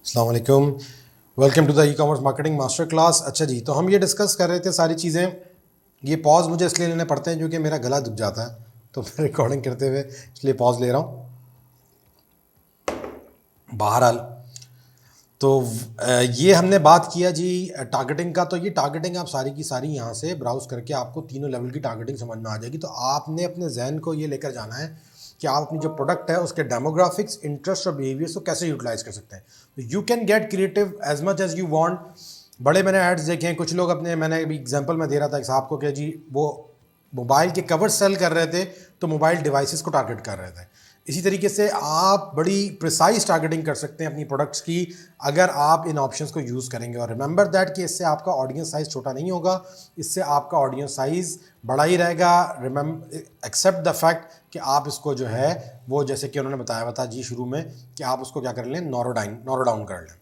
अस्सलाम वालेकुम, welcome to the e commerce marketing master class. अच्छा जी, तो हम ये डिस्कस कर रहे थे सारी चीज़ें। ये पॉज मुझे इसलिए लेने पड़ते हैं क्योंकि मेरा गला दुख जाता है, तो मैं रिकॉर्डिंग करते हुए इसलिए पॉज ले रहा हूँ। बहरहाल, तो ये हमने बात किया जी टारगेटिंग का। तो ये टारगेटिंग आप सारी की सारी यहाँ से ब्राउज करके आपको तीनों लेवल की टारगेटिंग समझ में आ जाएगी। तो आपने अपने जहन को ये लेकर जाना है कि आप अपनी जो प्रोडक्ट है उसके डेमोग्राफिक्स, इंटरेस्ट और बिहेवियर्स को कैसे यूटिलाइज कर सकते हैं। तो you can get creative as much as you want. बड़े मैंने एड्स देखे हैं, कुछ लोग अपने, मैंने अभी एग्जांपल में दे रहा था एक साहब को कि जी वो मोबाइल के कवर सेल कर रहे थे तो मोबाइल डिवाइसेस को टारगेट कर रहे थे। इसी तरीके से आप बड़ी प्रिसाइज टारगेटिंग कर सकते हैं अपनी प्रोडक्ट्स की अगर आप इन ऑप्शंस को यूज़ करेंगे। और रिमेंबर दैट कि इससे आपका ऑडियंस साइज़ छोटा नहीं होगा, इससे आपका ऑडियंस साइज़ बड़ा ही रहेगा। एक्सेप्ट द फैक्ट कि आप इसको जो है वो, जैसे कि उन्होंने बताया हुआ था जी शुरू में, कि आप उसको क्या कर लें, नैरो डाउन कर लें।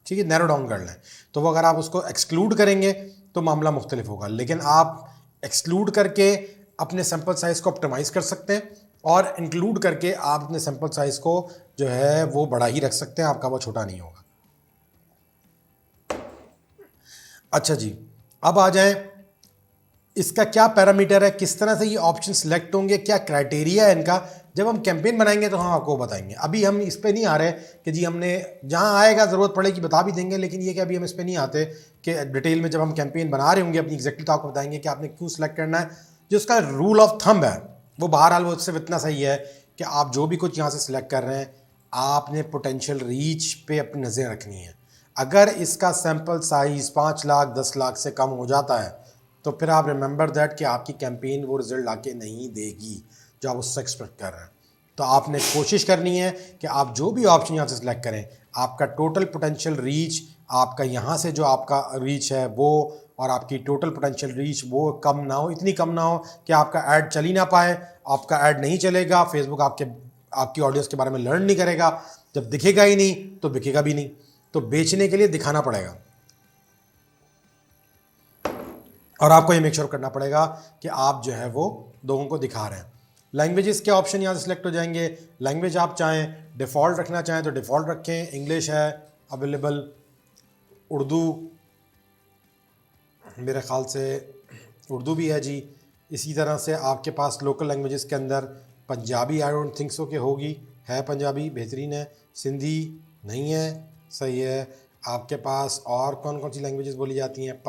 ठीक है, नैरो डाउन कर लें। तो वो अगर आप उसको एक्सक्लूड करेंगे तो मामला मुख्तलिफ होगा, लेकिन आप एक्सक्लूड करके अपने सैंपल साइज़ को ऑप्टिमाइज़ कर सकते हैं और इंक्लूड करके आप अपने सैंपल साइज़ को जो है वो बड़ा ही रख सकते हैं, आपका वो छोटा नहीं होगा। अच्छा जी, अब आ जाएं इसका क्या पैरामीटर है, किस तरह से ये ऑप्शन सिलेक्ट होंगे, क्या क्राइटेरिया है इनका। जब हम कैंपेन बनाएंगे तो हम आपको बताएंगे। अभी हम इस पे नहीं आ रहे कि जी हमने जहां आएगा ज़रूरत पड़ेगी बता भी देंगे, लेकिन ये कि अभी हम इस पे नहीं आते कि डिटेल में जब हम कैंपेन बना रहे होंगे अपनी एग्जैक्टली तो आपको बताएंगे कि आपने क्यों सिलेक्ट करना है। जो उसका रूल ऑफ थंब है वो बहरहाल वो सिर्फ इतना सही है कि आप जो भी कुछ यहाँ से सिलेक्ट कर रहे हैं आपने पोटेंशियल रीच पे अपनी नज़र रखनी है। अगर इसका सैंपल साइज 5 लाख 10 लाख से कम हो जाता है तो फिर आप रिमेंबर दैट कि आपकी कैंपेन वो रिजल्ट लाके नहीं देगी जो आप उससे एक्सपेक्ट कर रहे हैं। तो आपने कोशिश करनी है कि आप जो भी ऑप्शन यहाँ से सिलेक्ट करें, आपका टोटल पोटेंशियल रीच, आपका यहाँ से जो आपका रीच है वो, और आपकी टोटल पोटेंशियल रीच वो कम ना हो, इतनी कम ना हो कि आपका ऐड चल ही ना पाए। आपका ऐड नहीं चलेगा, फेसबुक आपकी ऑडियंस के बारे में लर्न नहीं करेगा। जब दिखेगा ही नहीं तो बिकेगा भी नहीं। तो बेचने के लिए दिखाना पड़ेगा और आपको ये मेक श्योर करना पड़ेगा कि आप जो है वो लोगों को दिखा रहे हैं। लैंग्वेजेस के ऑप्शन यहाँ से सिलेक्ट हो जाएंगे। लैंग्वेज आप चाहें डिफ़ॉल्ट रखना चाहें तो डिफ़ॉल्ट रखें, इंग्लिश है अवेलेबल, उर्दू मेरे ख़्याल से उर्दू भी है जी। इसी तरह से आपके पास लोकल लैंग्वेजेस के अंदर Punjabi I don't think so कि होगी, है पंजाबी बेहतरीन है, सिंधी नहीं है, सही है। आपके पास और कौन कौन सी लैंग्वेजेस बोली जाती हैं,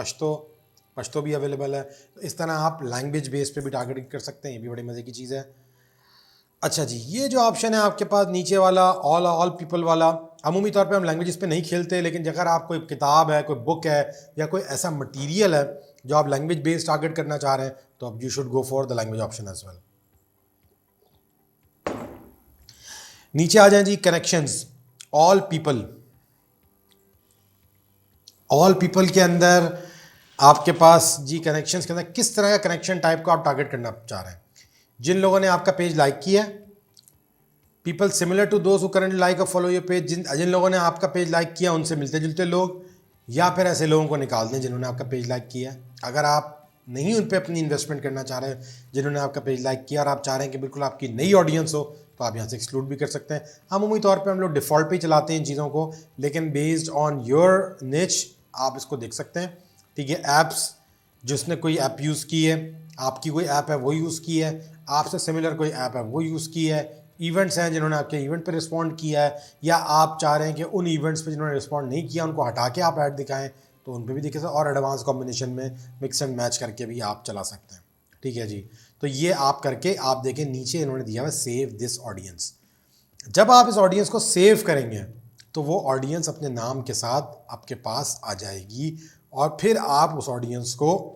पश्तो भी अवेलेबल है। तो इस तरह आप लैंग्वेज बेस पे भी टारगेटिंग कर सकते हैं, ये भी बड़ी मज़े की चीज़ है। अच्छा जी, ये जो ऑप्शन है आपके पास नीचे वाला ऑल पीपल वाला, अमूमी तौर पे हम लैंग्वेजेस पे नहीं खेलते, लेकिन अगर आप कोई किताब है, कोई बुक है या कोई ऐसा मटेरियल है जो आप लैंग्वेज बेस्ड टारगेट करना चाह रहे हैं तो अब you should go for the language option as well. नीचे आ जाएं जी, कनेक्शंस, ऑल पीपल के अंदर आपके पास जी कनेक्शंस के अंदर किस तरह का कनेक्शन टाइप को आप टारगेट करना चाह रहे हैं। जिन लोगों ने आपका पेज लाइक किया, people similar to those who currently like और फॉलो योर पेज, जिन लोगों ने आपका पेज लाइक किया उनसे मिलते जुलते लोग, या फिर ऐसे लोगों को निकाल दें जिन्होंने आपका पेज लाइक किया। अगर आप नहीं उन पर अपनी इन्वेस्टमेंट करना चाह रहे हैं जिन्होंने आपका पेज लाइक किया और आप चाह रहे हैं कि बिल्कुल आपकी नई ऑडियंस हो तो आप यहाँ से एक्सक्लूड भी कर सकते हैं। अमूमी तौर पे हम लोग डिफ़ॉल्ट पे ही चलाते हैं इन चीज़ों को, लेकिन बेस्ड ऑन योर निच आप इसको देख सकते हैं। ठीक है, ऐप्स, जिसने कोई ऐप यूज़ की है, आपकी कोई ऐप है वो यूज़ की है, आपसे सिमिलर कोई ऐप है वो यूज़ की है, इवेंट्स हैं जिन्होंने आपके इवेंट पे रिस्पॉन्ड किया है, या आप चाह रहे हैं कि उन इवेंट्स पे जिन्होंने रिस्पॉन्ड नहीं किया उनको हटा के आप ऐड दिखाएं तो उन पे भी दिखे, और एडवांस कॉम्बिनेशन में मिक्स एंड मैच करके भी आप चला सकते हैं। ठीक है जी, तो ये आप करके आप देखें नीचे इन्होंने दिया हुआ सेव दिस ऑडियंस। जब आप इस ऑडियंस को सेव करेंगे तो वो ऑडियंस अपने नाम के साथ आपके पास आ जाएगी और फिर आप उस ऑडियंस को,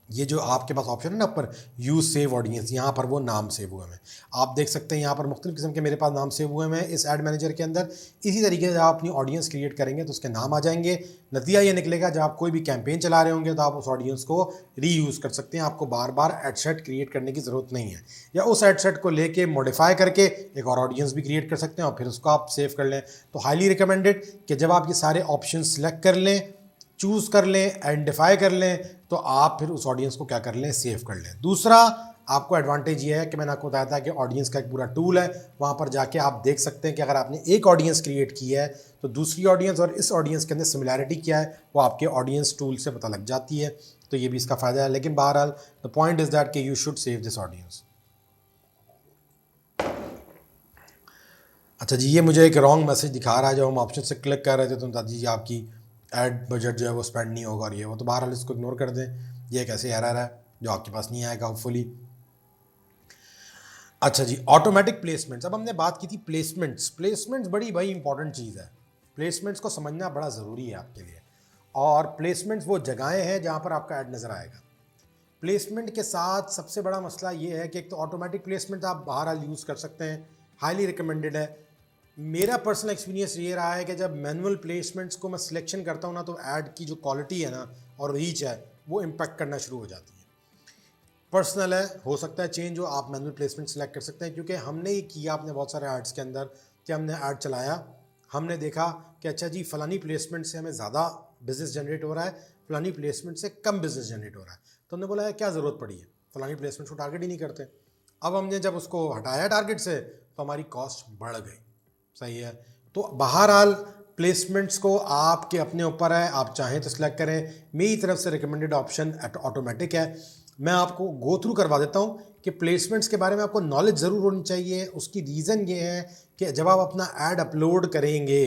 ये जो आपके पास ऑप्शन है ना ऊपर यूज सेव ऑडियंस, यहाँ पर वो नाम सेव हुए हैं। आप देख सकते हैं यहाँ पर मुख्तलिफ किस्म के मेरे पास नाम सेव हुए हैं इस एड मैनेजर के अंदर। इसी तरीके से आप अपनी ऑडियंस क्रिएट करेंगे तो उसके नाम आ जाएंगे। नतीजा ये निकलेगा जब आप कोई भी कैंपेन चला रहे होंगे तो आप उस ऑडियंस को रीयूज़ कर सकते हैं। आपको बार बार एड सेट क्रिएट करने की ज़रूरत नहीं है, या उस एड सेट को लेके मॉडिफाई करके एक और ऑडियंस भी क्रिएट कर सकते हैं और फिर उसको आप सेव कर लें। तो हाईली रिकमेंडेड कि जब आप ये सारे ऑप्शन सेलेक्ट कर लें, चूज़ कर लें, आइडेंटिफाई कर लें, तो आप फिर उस ऑडियंस को क्या कर लें, सेव कर लें। दूसरा, आपको एडवांटेज ये है कि मैंने आपको बताया था कि ऑडियंस का एक पूरा टूल है, वहाँ पर जाके आप देख सकते हैं कि अगर आपने एक ऑडियंस क्रिएट की है तो दूसरी ऑडियंस और इस ऑडियंस के अंदर सिमिलैरिटी क्या है वो आपके ऑडियंस टूल से पता लग जाती है। तो ये भी इसका फ़ायदा है। लेकिन बहरहाल द पॉइंट इज़ दैट कि you should save this audience. अच्छा जी, ये मुझे एक रॉन्ग मैसेज दिखा रहा है। जब हम ऑप्शन से क्लिक कर रहे थे तो बता दीजिए आपकी एड बजट जो है वो स्पेंड नहीं होगा और ये वो, तो बहरहाल इसको इग्नोर कर दें। ये एक ऐसे एरर है जो आपके पास नहीं आएगा होपफुली। अच्छा जी, ऑटोमेटिक प्लेसमेंट्स। अब हमने बात की थी प्लेसमेंट्स बड़ी भाई इंपॉर्टेंट चीज़ है। प्लेसमेंट्स को समझना बड़ा ज़रूरी है आपके लिए। और प्लेसमेंट्स वो जगहें हैं जहाँ पर आपका ऐड नज़र आएगा। प्लेसमेंट के साथ सबसे बड़ा मसला ये है कि एक तो ऑटोमेटिक प्लेसमेंट आप बहरहाल यूज़ कर सकते हैं, हाईली रिकमेंडेड है। मेरा पर्सनल एक्सपीरियंस ये रहा है कि जब मैनुअल प्लेसमेंट्स को मैं सिलेक्शन करता हूँ ना, तो ऐड की जो क्वालिटी है ना और रीच है वो इम्पैक्ट करना शुरू हो जाती है। पर्सनल है, हो सकता है चेंज हो, आप मैनुअल प्लेसमेंट सेलेक्ट कर सकते हैं। क्योंकि हमने ये किया अपने बहुत सारे एड्स के अंदर कि हमने ऐड चलाया, हमने देखा कि अच्छा जी फलानी प्लेसमेंट से हमें ज़्यादा बिजनेस जनरेट हो रहा है, फलानी प्लेसमेंट से कम बिजनेस जनरेट हो रहा है। तो हमने बोला है क्या ज़रूरत पड़ी है, फलानी प्लेसमेंट को टारगेट ही नहीं करते। अब हमने जब उसको हटाया टारगेट से तो हमारी कॉस्ट बढ़ गई। सही है। तो बहरहाल प्लेसमेंट्स को आपके अपने ऊपर है, आप चाहें तो सिलेक्ट करें। मेरी तरफ से रिकमेंडेड ऑप्शन ऑटोमेटिक है। मैं आपको गो थ्रू करवा देता हूं कि प्लेसमेंट्स के बारे में आपको नॉलेज ज़रूर होनी चाहिए। उसकी रीज़न ये है कि जब आप अपना ऐड अपलोड करेंगे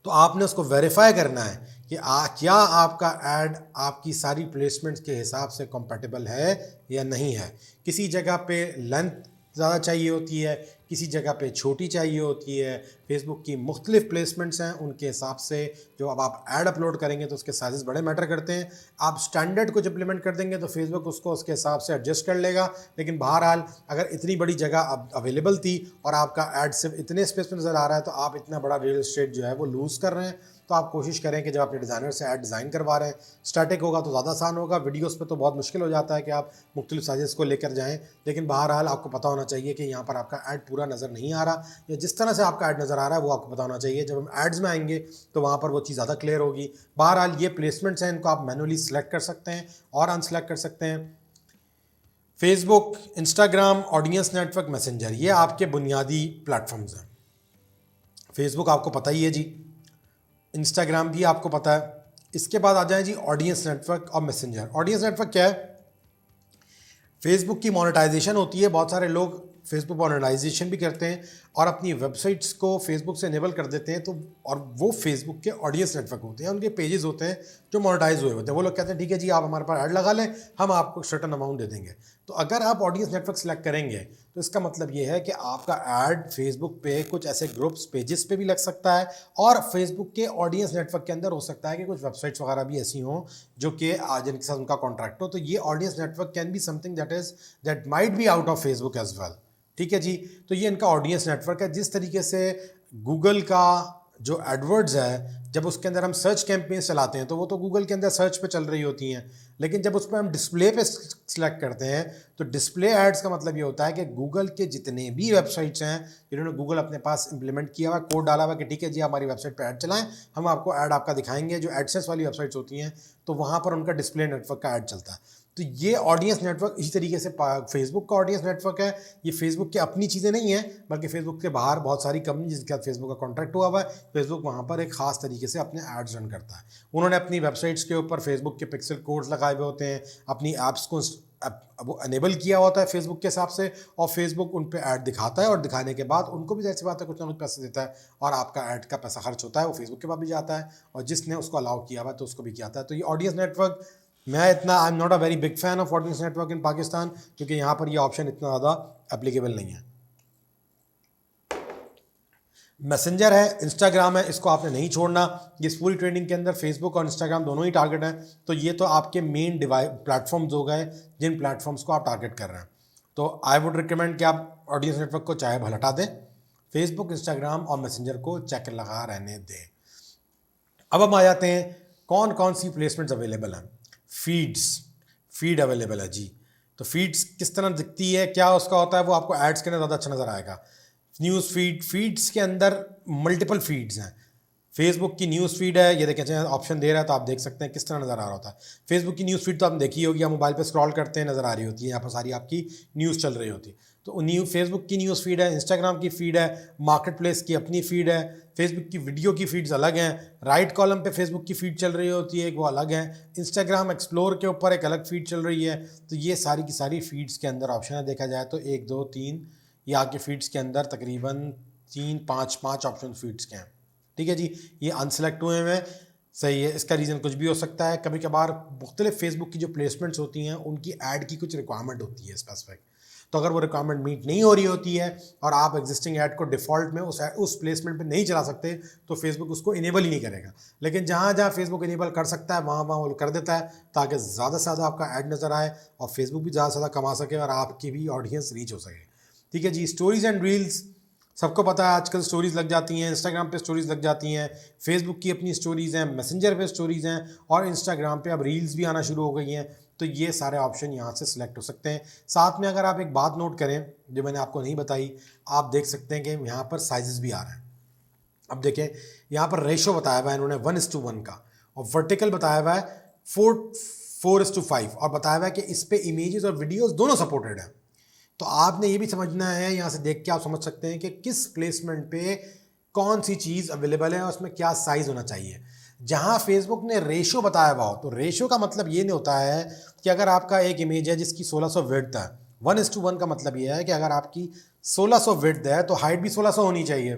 तो आपने उसको वेरीफाई करना है कि क्या आपका ऐड आपकी सारी प्लेसमेंट्स के हिसाब से कंपैटिबल है या नहीं है। किसी जगह पे लेंथ ज़्यादा चाहिए होती है, किसी जगह पे छोटी चाहिए होती है। फेसबुक की मुख्तलिफ प्लेसमेंट्स हैं, उनके हिसाब से जो अब आप ऐड अपलोड करेंगे तो उसके साइजेस बड़े मैटर करते हैं। आप स्टैंडर्ड कुछ इंप्लीमेंट कर देंगे तो फेसबुक उसको उसके हिसाब से एडजस्ट कर लेगा। लेकिन बहरहाल अगर इतनी बड़ी जगह अब अवेलेबल थी और आपका ऐड सिर्फ इतने स्पेस में नज़र आ रहा है तो आप इतना बड़ा रियल एस्टेट जो है वो लूज़ कर रहे हैं। तो आप कोशिश करें कि जब अपने डिज़ाइनर से ऐड डिज़ाइन करवा रहे हैं, स्टैटिक होगा तो ज़्यादा आसान होगा। वीडियोस पे तो बहुत मुश्किल हो जाता है कि आप मुख्तलिफ साइजेस को लेकर जाएं। लेकिन बहरहाल आपको पता होना चाहिए कि यहाँ पर आपका ऐड पूरा नज़र नहीं आ रहा, या जिस तरह से आपका ऐड नज़र आ रहा है वो आपको पता होना चाहिए। जब हम एड्स में आएंगे तो वहाँ पर वो चीज़ ज़्यादा क्लियर होगी। बहरहाल ये प्लेसमेंट्स हैं, इनको आप मैनुअली सेलेक्ट कर सकते हैं और अनसेलेक्ट कर सकते हैं। Facebook, Instagram, audience network, messenger, ये आपके बुनियादी प्लेटफॉर्म्स हैं। फेसबुक आपको पता ही है जी, इंस्टाग्राम भी आपको पता है। इसके बाद आ जाए जी ऑडियंस नेटवर्क और मैसेंजर। ऑडियंस नेटवर्क क्या है? फेसबुक की मोनेटाइजेशन होती है। बहुत सारे लोग फेसबुक मोनेटाइजेशन भी करते हैं और अपनी वेबसाइट्स को फेसबुक से इनेबल कर देते हैं। तो और वो फेसबुक के ऑडियंस नेटवर्क होते हैं, उनके पेजेस होते हैं जो मोनेटाइज हुए होते हैं। वो लोग कहते हैं ठीक है जी आप हमारे पास ऐड लगा लें, हम आपको सर्टेन अमाउंट दे देंगे। तो अगर आप ऑडियंस नेटवर्क सेलेक्ट करेंगे तो इसका मतलब ये है कि आपका ऐड फेसबुक पे कुछ ऐसे ग्रुप्स पेजेस पे भी लग सकता है और फेसबुक के ऑडियंस नेटवर्क के अंदर हो सकता है कि कुछ वेबसाइट्स वगैरह भी ऐसी हों जो कि जिनके साथ उनका कॉन्ट्रैक्ट हो। तो ये audience network can be something that might be out of Facebook as well. ठीक है जी। तो ये इनका ऑडियंस नेटवर्क है। जिस तरीके से गूगल का जो एडवर्ड्स है, जब उसके अंदर हम सर्च कैंपेन चलाते हैं तो वो तो गूगल के अंदर सर्च पे चल रही होती हैं, लेकिन जब उस पर हम डिस्प्ले पे सिलेक्ट करते हैं तो डिस्प्ले एड्स का मतलब ये होता है कि गूगल के जितने भी वेबसाइट्स हैं जिन्होंने गूगल अपने पास इंप्लीमेंट किया हुआ, कोड डाला हुआ कि ठीक है जी हमारी वेबसाइट पे ऐड चलाएं, हम आपको ऐड आपका दिखाएंगे। जो एडसेंस वाली वेबसाइट्स होती हैं तो वहाँ पर उनका डिस्प्ले नेटवर्क का ऐड चलता है। तो ये ऑडियंस नेटवर्क इसी तरीके से फेसबुक का ऑडियंस नेटवर्क है। ये फेसबुक की अपनी चीज़ें नहीं है, बल्कि फेसबुक के बाहर बहुत सारी कंपनी जिसके साथ फेसबुक का कॉन्ट्रैक्ट हुआ हुआ है, फेसबुक वहाँ पर एक खास तरीके से अपने एड्स रन करता है। उन्होंने अपनी वेबसाइट्स के ऊपर फेसबुक के पिक्सल कोड्स लगाए हुए होते हैं, अपनी ऐप्स को वो अनेबल किया होता है फेसबुक के हिसाब से, और फेसबुक उन पे ऐड दिखाता है और दिखाने के बाद उनको भी जैसी बात है कुछ ना कुछ पैसे देता है और आपका ऐड का पैसा खर्च होता है वो फेसबुक के पास भी जाता है और जिसने उसको अलाउ किया हुआ है तो उसको भी किया जाता है। तो ये ऑडियंस नेटवर्क, मैं इतना I am not a very big fan of audience network इन पाकिस्तान, क्योंकि यहाँ पर ये ऑप्शन इतना ज़्यादा एप्लीकेबल नहीं है। मैसेंजर है, इंस्टाग्राम है, इसको आपने नहीं छोड़ना। ये इस पूरी ट्रेंडिंग के अंदर फेसबुक और इंस्टाग्राम दोनों ही टारगेट हैं। तो ये तो आपके मेन प्लेटफॉर्म्स हो गए जिन प्लेटफॉर्म्स को आप टारगेट कर रहे हैं। तो आई वुड रिकमेंड कि आप ऑडियंस नेटवर्क को चाहे भले हटा दें, फेसबुक, इंस्टाग्राम और मैसेंजर को चेक लगा रहने दें। अब हम आ जाते हैं कौन कौन सी प्लेसमेंट्स अवेलेबल हैं। फीड अवेलेबल है जी। तो फीड्स किस तरह दिखती है, क्या उसका होता है, वो आपको एड्स के अंदर ज़्यादा अच्छा नज़र आएगा। न्यूज़ फीड्स के अंदर मल्टीपल फीड्स हैं। फेसबुक की न्यूज़ फीड है, ये देखें ऑप्शन दे रहा है तो आप देख सकते हैं किस तरह नज़र आ रहा होता है। फेसबुक की न्यूज़ फीड तो आपने देखी होगी, आप मोबाइल पे स्क्रॉल करते हैं नज़र आ रही होती है, यहाँ पर सारी आपकी न्यूज़ चल रही होती है। तो फेसबुक की न्यूज़ फीड है, इंस्टाग्राम की फीड है, मार्केट प्लेस की अपनी फीड है, फेसबुक की वीडियो की फीड्स अलग हैं, राइट कॉलम पे फेसबुक की फीड चल रही होती है, एक वो अलग है, इंस्टाग्राम एक्सप्लोर के ऊपर एक अलग फीड चल रही है। तो ये सारी की सारी फीड्स के अंदर ऑप्शन है, देखा जाए तो 1 2 3 ये आपके फीड्स के अंदर तकरीबन 3 5 5 ऑप्शन फीड्स के हैं। ठीक है जी, ये अनसेलेक्ट हुए हैं, सही है। इसका रीज़न कुछ भी हो सकता है, कभी कभार मुख्तलिफ फेसबुक की जो प्लेसमेंट्स होती हैं उनकी ऐड की कुछ रिक्वायरमेंट होती है स्पेसिफिक, तो अगर वो रिक्वायरमेंट मीट नहीं हो रही होती है और आप एग्जिस्टिंग ऐड को डिफ़ॉल्ट में उस प्लेसमेंट पे नहीं चला सकते तो फेसबुक उसको इनेबल ही नहीं करेगा। लेकिन जहाँ जहाँ फेसबुक इनेबल कर सकता है वहाँ वहाँ वो कर देता है, ताकि ज़्यादा से ज़्यादा आपका ऐड नज़र आए और फेसबुक भी ज़्यादा से ज़्यादा कमा सके और आपकी भी ऑडियंस रीच हो सके। ठीक है जी, स्टोरीज़ एंड रील्स सबको पता है आजकल स्टोरीज़ लग जाती हैं, इंस्टाग्राम पे स्टोरीज़ लग जाती हैं, फेसबुक की अपनी स्टोरीज़ हैं, मैसेंजर पे स्टोरीज़ हैं और इंस्टाग्राम पे अब रील्स भी आना शुरू हो गई हैं। तो ये सारे ऑप्शन यहाँ से सिलेक्ट हो सकते हैं। साथ में अगर आप एक बात नोट करें जो मैंने आपको नहीं बताई, आप देख सकते हैं कि यहाँ पर साइजेस भी आ रहे हैं। अब देखें यहाँ पर रेशो बताया हुआ है इन्होंने 1:1 का, और वर्टिकल बताया हुआ है 4:5 और बताया हुआ है कि इस पे इमेजेस और वीडियोस दोनों सपोर्टेड है। तो आपने ये भी समझना है, यहाँ से देख के आप समझ सकते हैं कि किस प्लेसमेंट पे कौन सी चीज़ अवेलेबल है और उसमें क्या साइज़ होना चाहिए। जहाँ फेसबुक ने रेशो बताया हुआ हो, तो रेशो का मतलब ये नहीं होता है कि अगर आपका एक इमेज है जिसकी 1600 विड्थ है, 1:1 का मतलब ये है कि अगर आपकी 1600 विड्थ है तो हाइट भी 1600 होनी चाहिए।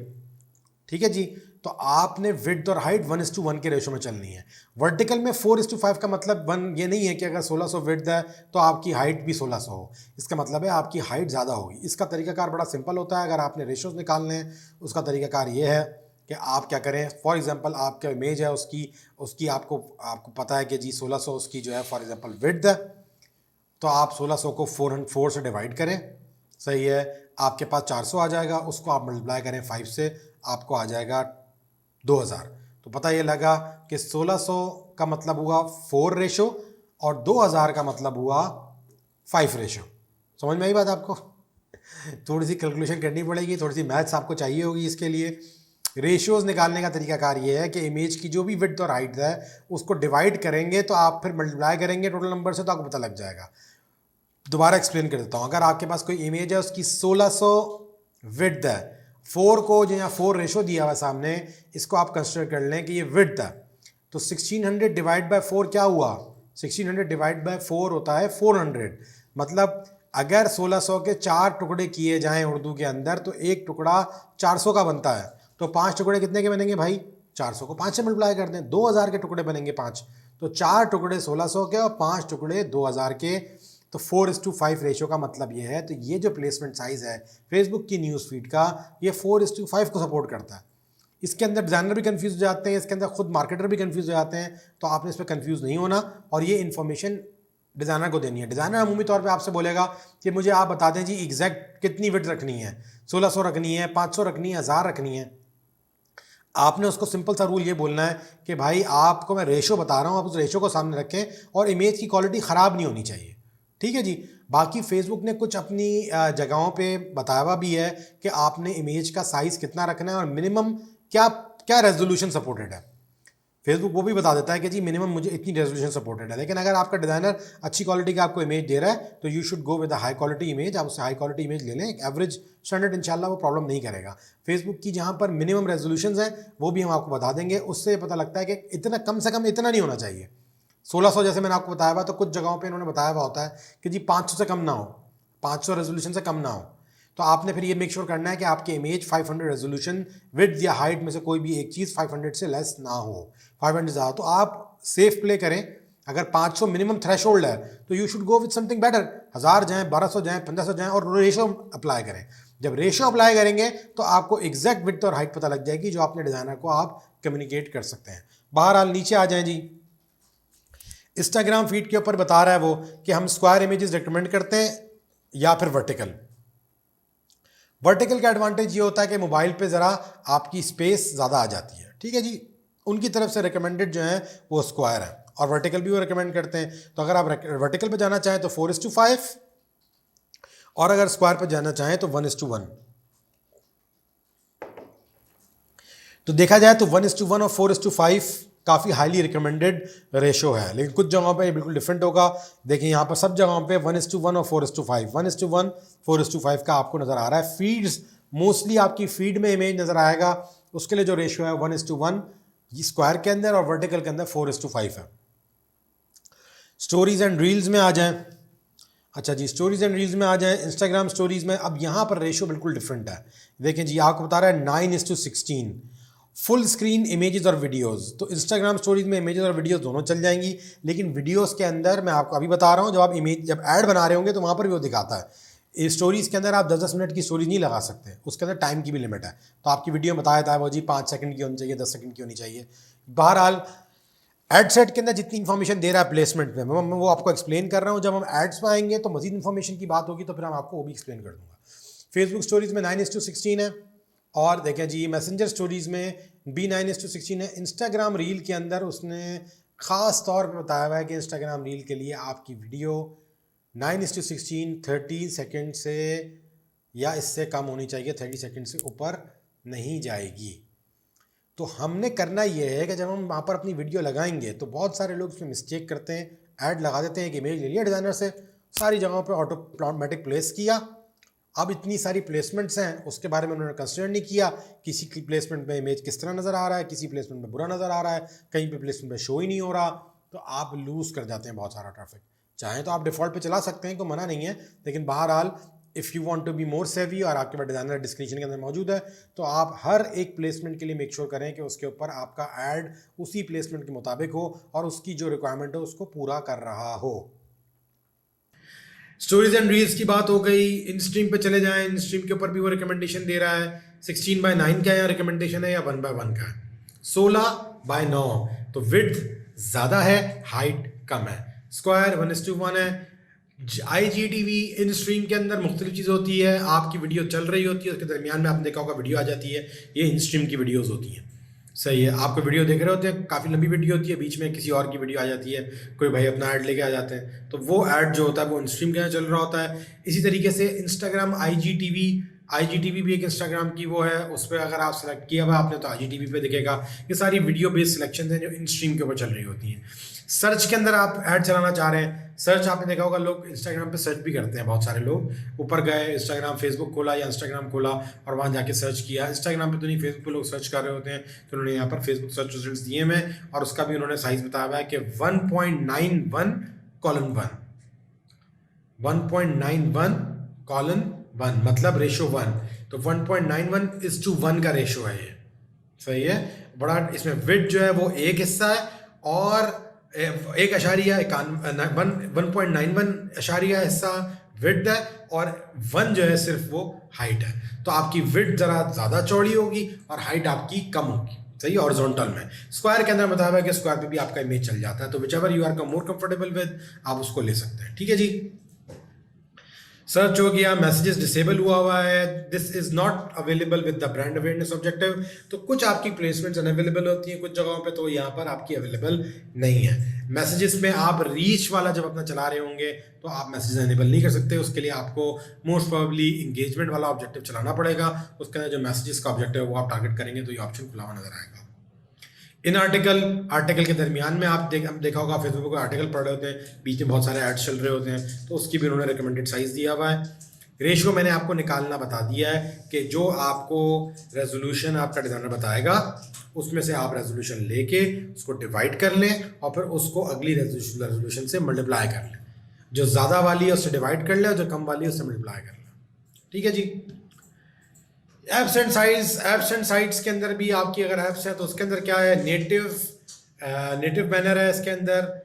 ठीक है जी, तो आपने विड्थ और हाइट 1:1 के रेशो में चलनी है। वर्टिकल में 4:5 का मतलब ये नहीं है कि अगर 1600 विड्थ है तो आपकी हाइट भी 1600 हो, इसका मतलब है आपकी हाइट ज़्यादा होगी। इसका तरीकाकार बड़ा सिंपल होता है, अगर आपने रेशोज निकालने हैं उसका तरीकाकार ये है कि आप क्या करें, फॉर एग्जांपल आपका इमेज है उसकी आपको पता है कि जी 1600 उसकी जो है फॉर एग्जांपल विड्थ है, तो आप 1600 को 4 से डिवाइड करें, सही है, आपके पास 400 आ जाएगा, उसको आप मल्टीप्लाई करें 5 से, आपको आ जाएगा 2000। तो पता ये लगा कि 1600 का मतलब हुआ 4 रेशो और 2000 का मतलब हुआ 5 रेशो। समझ में आई बात आपको? थोड़ी सी कैलकुलेशन करनी पड़ेगी, थोड़ी सी मैथ्स आपको चाहिए होगी इसके लिए। रेशियोज निकालने का तरीकाकार ये है कि इमेज की जो भी विड्थ और हाइट है उसको डिवाइड करेंगे, तो आप फिर मल्टीप्लाई करेंगे टोटल नंबर से, तो आपको पता लग जाएगा। दोबारा एक्सप्लेन कर देता हूँ, अगर आपके पास कोई इमेज है उसकी 1600 विड्थ है, 4 को जो यहाँ 4 रेशो दिया हुआ सामने, इसको आप कंसिडर कर लें कि ये विड्थ है, तो 1600 डिवाइड बाय 4 क्या हुआ, 1600 डिवाइड बाय 4 होता है 400। मतलब अगर 1600 के 4 टुकड़े किए जाएं उर्दू के अंदर तो एक टुकड़ा 400 का बनता है, तो 5 टुकड़े कितने के बनेंगे भाई, 400 को 5 से मल्टीप्लाई कर दें, 2000 के टुकड़े बनेंगे 5, तो 4 टुकड़े 1600 के और 5 टुकड़े 2000 के, तो 4:5 रेशो का मतलब ये है। तो ये जो प्लेसमेंट साइज़ है फेसबुक की न्यूज़ फीड का, ये 4:5 को सपोर्ट करता है। इसके अंदर डिज़ाइनर भी कंफ्यूज हो जाते हैं, इसके अंदर खुद मार्केटर भी कंफ्यूज हो जाते हैं, तो आपने इस पर कंफ्यूज नहीं होना और ये इन्फॉर्मेशन डिज़ाइनर को देनी है। डिज़ाइनर अमूमी तौर पे आपसे बोलेगा कि मुझे आप बता दें जी एग्जैक्ट कितनी विड्थ रखनी है, 1600 रखनी है, 500 रखनी है, 1000 रखनी है। आपने उसको सिंपल सा रूल ये बोलना है कि भाई आपको मैं रेशो बता रहा हूँ, आप उस रेशो को सामने रखें और इमेज की क्वालिटी ख़राब नहीं होनी चाहिए। ठीक है जी। बाकी फेसबुक ने कुछ अपनी जगहों पे बताया हुआ भी है कि आपने इमेज का साइज़ कितना रखना है और मिनिमम क्या क्या रेजोल्यूशन सपोर्टेड है। फेसबुक वो भी बता देता है कि जी मिनिमम मुझे इतनी रेजोल्यूशन सपोर्टेड है। लेकिन अगर आपका डिज़ाइनर अच्छी क्वालिटी का आपको इमेज दे रहा है तो you should go with high quality image, आप उससे हाई क्वालिटी इमेज ले लें, एक एवरेज स्टैंडर्ड, इंशाल्लाह वो प्रॉब्लम नहीं करेगा। फेसबुक की जहाँ पर मिनिमम रेजोल्यूशन है वो भी हम आपको बता देंगे, उससे पता लगता है कि इतना कम से कम इतना नहीं होना चाहिए। 1600 जैसे मैंने आपको बताया हुआ, तो कुछ जगहों पे इन्होंने बताया हुआ होता है कि जी 500 से कम ना हो, 500 रेजोल्यूशन से कम ना हो। तो आपने फिर ये मेक श्योर करना है कि आपके इमेज 500 रेजोल्यूशन विड्थ या हाइट में से कोई भी एक चीज़ 500 से लेस ना हो, 500 ज़्यादा तो आप सेफ प्ले करें। अगर 500 मिनिमम थ्रेशोल्ड है तो you should go with something better, 1000 जाएँ, 1200 जाएँ, 1500 जाएँ और रेशो अप्लाई करें। जब रेशो अप्लाई करेंगे तो आपको एग्जैक्ट विड्थ और हाइट पता लग जाएगी जो आपने डिज़ाइनर को आप कम्युनिकेट कर सकते हैं। बहरहाल नीचे आ जाएँ जी, इंस्टाग्राम फीड के ऊपर बता रहा है वो कि हम स्क्वायर इमेजेस रिकमेंड करते हैं या फिर वर्टिकल। वर्टिकल का एडवांटेज ये होता है कि मोबाइल पे ज़रा आपकी स्पेस ज़्यादा आ जाती है। ठीक है जी, उनकी तरफ से रिकमेंडेड जो है वो स्क्वायर है और वर्टिकल भी वो रिकमेंड करते हैं। तो अगर आप वर्टिकल पे जाना चाहें तो 4:5 और अगर स्क्वायर पे जाना चाहें तो 1:1। तो देखा जाए तो 1:1 और 4:5 काफ़ी हाईली रिकमेंडेड रेशो है, लेकिन कुछ जगहों पे बिल्कुल डिफरेंट होगा। देखिए यहाँ पर सब जगहों पे 1:1 और 4:5, 1:1 4:5 का आपको नज़र आ रहा है। फीड्स मोस्टली आपकी फीड में इमेज नज़र आएगा, उसके लिए जो रेशियो है 1:1 स्क्वायर के अंदर और वर्टिकल के अंदर 4:5 है। स्टोरीज एंड रील्स में आ जाएं। अच्छा जी, स्टोरीज एंड रील्स में आ जाएं। इंस्टाग्राम स्टोरीज में अब यहाँ पर रेशियो बिल्कुल डिफरेंट है। देखें जी, आपको बता रहा है 9:16 फुल स्क्रीन इमेजेस और वीडियोस। तो इंस्टाग्राम स्टोरीज में इमेजेस और वीडियोस दोनों चल जाएंगी, लेकिन वीडियोस के अंदर मैं आपको अभी बता रहा हूँ, जब ऐड बना रहे होंगे तो वहाँ पर भी वो दिखाता है। स्टोरीज के अंदर आप 10-10 मिनट की स्टोरीज नहीं लगा सकते, उसके अंदर टाइम की भी लिमिट है। तो आपकी वीडियो में बताया था वो जी 5 सेकंड की होनी चाहिए, 10 सेकंड की होनी चाहिए। बहरहाल एड सेट के अंदर जितनी इन्फॉर्मेशन दे रहा है प्लेसमेंट में, मैं वो आपको एक्सप्लेन कर रहा हूँ। जब हम एड्स में आएंगे तो मजीद इन्फॉर्मेशन की बात होगी तो फिर हम आपको वो भी एक्सप्लेन कर दूंगा। फेसबुक स्टोरीज में 9:16 है, और देखें जी मैसेंजर स्टोरीज में भी 9:16 है। इंस्टाग्राम रील के अंदर उसने ख़ास तौर पर बताया हुआ है कि इंस्टाग्राम रील के लिए आपकी वीडियो 9:16 30 सेकेंड से या इससे कम होनी चाहिए, 30 सेकेंड से ऊपर नहीं जाएगी। तो हमने करना ये है कि जब हम वहाँ पर अपनी वीडियो लगाएंगे तो बहुत सारे लोग इसमें मिस्टेक करते हैं, ऐड लगा देते हैं, एक इमेज ले लिया डिज़ाइनर से, सारी जगहों पे ऑटोमेटिक प्लेस किया। अब इतनी सारी प्लेसमेंट्स हैं, उसके बारे में उन्होंने कंसिडर नहीं किया। किसी की प्लेसमेंट में इमेज किस तरह नज़र आ रहा है, किसी प्लेसमेंट में बुरा नज़र आ रहा है, कहीं पे प्लेसमेंट में शो ही नहीं हो रहा, तो आप लूज़ कर जाते हैं बहुत सारा ट्रैफिक। चाहें तो आप डिफ़ॉल्ट पे चला सकते हैं, कोई मना नहीं है, लेकिन बहरहाल if you want to be more savvy और आपके पास डिज़ाइनर डिस्क्रिप्शन के अंदर मौजूद है, तो आप हर एक प्लेसमेंट के लिए मेक श्योर करें कि उसके ऊपर आपका ऐड उसी प्लेसमेंट के मुताबिक हो और उसकी जो रिक्वायरमेंट हो उसको पूरा कर रहा हो। स्टोरीज एंड रील्स की बात हो गई। इन स्ट्रीम पे चले जाएं, इन स्ट्रीम के ऊपर भी वो रिकमेंडेशन दे रहा है। 16:9 का यहाँ रिकमेंडेशन है या 1:1 का है। 16:9 तो विड्थ ज़्यादा है, हाइट कम है। स्क्वायर 1:1 है। IGTV इन स्ट्रीम के अंदर मुख्तलिफ चीज़ होती है। आपकी वीडियो चल रही होती है, उसके दरमियान में आपने देखा होगा वीडियो आ जाती है, ये इन स्ट्रीम की वीडियोज़ होती हैं। सही है, आपको वीडियो देख रहे होते हैं, काफ़ी लंबी वीडियो होती है, बीच में किसी और की वीडियो आ जाती है, कोई भाई अपना ऐड लेके आ जाते हैं, तो वो ऐड जो होता है वो स्ट्रीम के अंदर चल रहा होता है। इसी तरीके से इंस्टाग्राम IGTV भी एक इंस्टाग्राम की वो है, उस पर अगर आप सेलेक्ट किया हुआ आपने तो IGTV पे दिखेगा। ये सारी वीडियो बेस्ड सिलेक्शन हैं जो इन स्ट्रीम के ऊपर चल रही होती हैं। सर्च के अंदर आप ऐड चलाना चाह रहे हैं, सर्च आपने देखा होगा लोग इंस्टाग्राम पे सर्च भी करते हैं, बहुत सारे लोग ऊपर गए इंस्टाग्राम फेसबुक खोला या इंस्टाग्राम खोला और वहाँ जाके सर्च किया। इंस्टाग्राम पे तो नहीं, फेसबुक पे लोग सर्च कर रहे होते हैं, तो उन्होंने यहाँ पर फेसबुक सर्च रिजल्ट्स दिए हैं और उसका भी उन्होंने साइज बताया हुआ है कि 1.91:1, 1.91:1 मतलब रेशो 1, तो 1.91:1 का रेशो है ये। सही है, बड़ा इसमें विड्थ जो है वो एक हिस्सा है और 1.91 हिस्सा विड्थ है और 1 जो है सिर्फ वो हाइट है। तो आपकी विड्थ ज़रा ज़्यादा चौड़ी होगी और हाइट आपकी कम होगी। सही, हॉरिजॉन्टल में। स्क्वायर के अंदर बताया है कि स्क्वायर पे भी आपका इमेज चल जाता है, तो whichever you are more comfortable with आप उसको ले सकते हैं। ठीक है जी, सर्च हो गया, मैसेजेस डिसेबल हुआ है, this is not available with the brand awareness objective. तो कुछ आपकी प्लेसमेंट्स अनअवेलेबल होती हैं कुछ जगहों पे, तो यहाँ पर आपकी अवेलेबल नहीं है। मैसेजेस में आप रीच वाला जब अपना चला रहे होंगे तो आप मैसेज अनेबल नहीं कर सकते, उसके लिए आपको मोस्ट प्रोबेबली इंगेजमेंट वाला ऑब्जेक्टिव चलाना पड़ेगा। उसके अंदर जो मैसेजेस का ऑब्जेक्टिव है वो आप टारगेट करेंगे तो ये ऑप्शन खुला हुआ नजर आएगा। इन आर्टिकल के दरमियान में आप देखा होगा फेसबुक पे आर्टिकल पढ़ रहे होते हैं, बीच में बहुत सारे एड्स चल रहे होते हैं, तो उसकी भी उन्होंने रिकमेंडेड साइज दिया हुआ है। रेशियो मैंने आपको निकालना बता दिया है कि जो आपको रेजोल्यूशन आपका डिज़ाइनर बताएगा उसमें से आप रेजोल्यूशन लेके उसको डिवाइड कर लें और फिर उसको अगली रेजोल्यूशन से मल्टीप्लाई कर लें। जो ज़्यादा वाली है उससे डिवाइड कर लें और जो कम वाली है उससे मल्टीप्लाई कर लें। ठीक है जी। एप्स एंड साइट्स के अंदर भी आपकी अगर एप्स है तो उसके अंदर क्या है, नेटिव बैनर है, इसके अंदर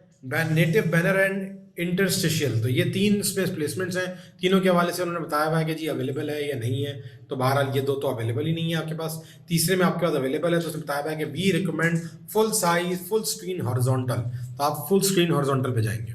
नेटिव बैनर एंड इंटरस्टिशियल, तो ये 3 इसमें प्लेसमेंट्स हैं। तीनों के हवाले से उन्होंने बताया हुआ है कि जी अवेलेबल है या नहीं है, तो बहरहाल ये 2 तो अवेलेबल ही नहीं है आपके पास। तीसरे में आपके पास अवेलेबल है, तो उसने बताया हुआ है कि we recommend full size full screen horizontal, तो आप फुल स्क्रीन हॉरिजॉन्टल पे जाएंगे।